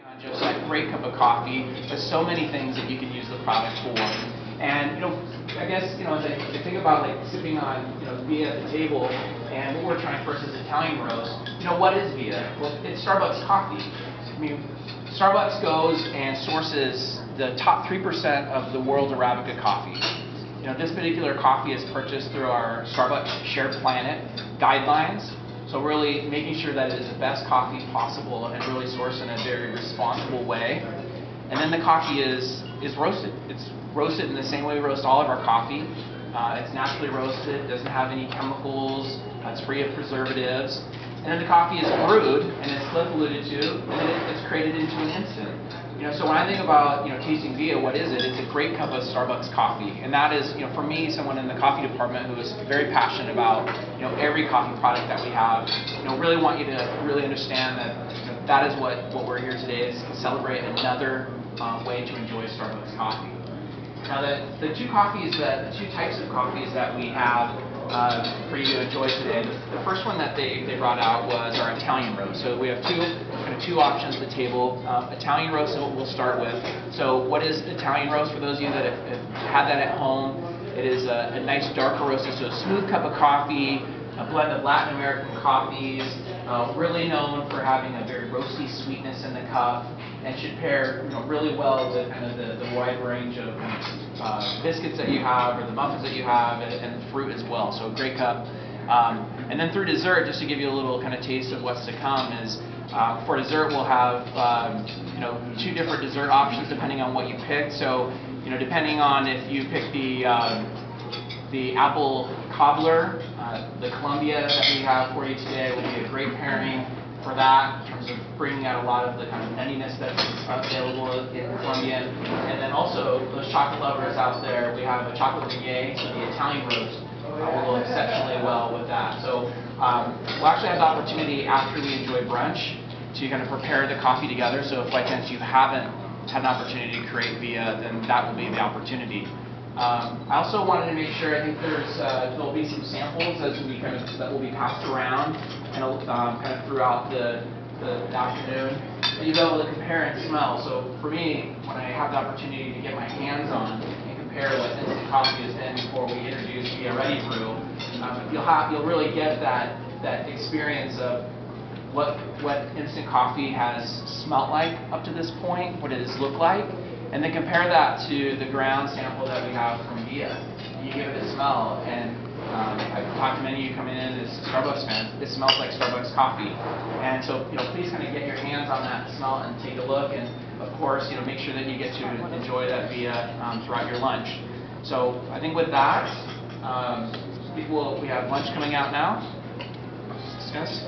Not just that great cup of coffee, but so many things that you can use the product for. And I guess as I think about like sipping on Via at the table, and what we're trying first is Italian roast. What is Via? Well, it's Starbucks coffee. I mean, Starbucks goes and sources the top 3% of the world's Arabica coffee. This particular coffee is purchased through our Starbucks Shared Planet guidelines. So really making sure that it is the best coffee possible and really sourced in a very responsible way. And then the coffee is roasted. It's roasted in the same way we roast all of our coffee. It's naturally roasted, doesn't have any chemicals, it's free of preservatives. And then the coffee is brewed, and as Cliff alluded to, and then it's created into an instant. So when I think about tasting Via, what is it? It's a great cup of Starbucks coffee, and that is for me, someone in the coffee department who is very passionate about every coffee product that we have. Really want you to really understand that that is what we're here today is to celebrate another way to enjoy Starbucks coffee. Now the two types of coffees that we have for you to enjoy today. The first one that they brought out was our Italian roast. So we have two options at the table. Italian roast is what we'll start with. So what is Italian roast? For those of you that have had that at home, it is a nice darker roasted, so a smooth cup of coffee, a blend of Latin American coffees, really known for having a very roasty sweetness in the cup, and should pair really well with kind of the wide range of biscuits that you have or the muffins that you have, and fruit as well. So a great cup. And then through dessert, just to give you a little kind of taste of what's to come, is for dessert we'll have two different dessert options depending on what you pick. So depending on if you pick the apple cobbler, the Columbia that we have for you today will be a great pairing for that in terms of bringing out a lot of the kind of nuttiness that's available in Columbia. And then also those chocolate lovers out there, we have a chocolate beignet, so the Italian roast will go exceptionally well with that. So we'll actually have the opportunity after we enjoy brunch to kind of prepare the coffee together. So if by chance you haven't had an opportunity to create Via, then that will be the opportunity. I also wanted to make sure, I think there'll be some samples that will be passed around kind of throughout the afternoon that you'll be able to compare and smell. So for me, when I have the opportunity to get my hands on and compare what instant coffee has been before we introduce Via Ready Brew, you'll really get that experience of what instant coffee has smelt like up to this point, what it has looked like. And then compare that to the ground sample that we have from Via. You give it a smell, and I've talked to many of you coming in as Starbucks fans. It smells like Starbucks coffee, and so please kind of get your hands on that smell and take a look. And of course, make sure that you get to enjoy that Via throughout your lunch. So I think with that, we have lunch coming out now. Discuss.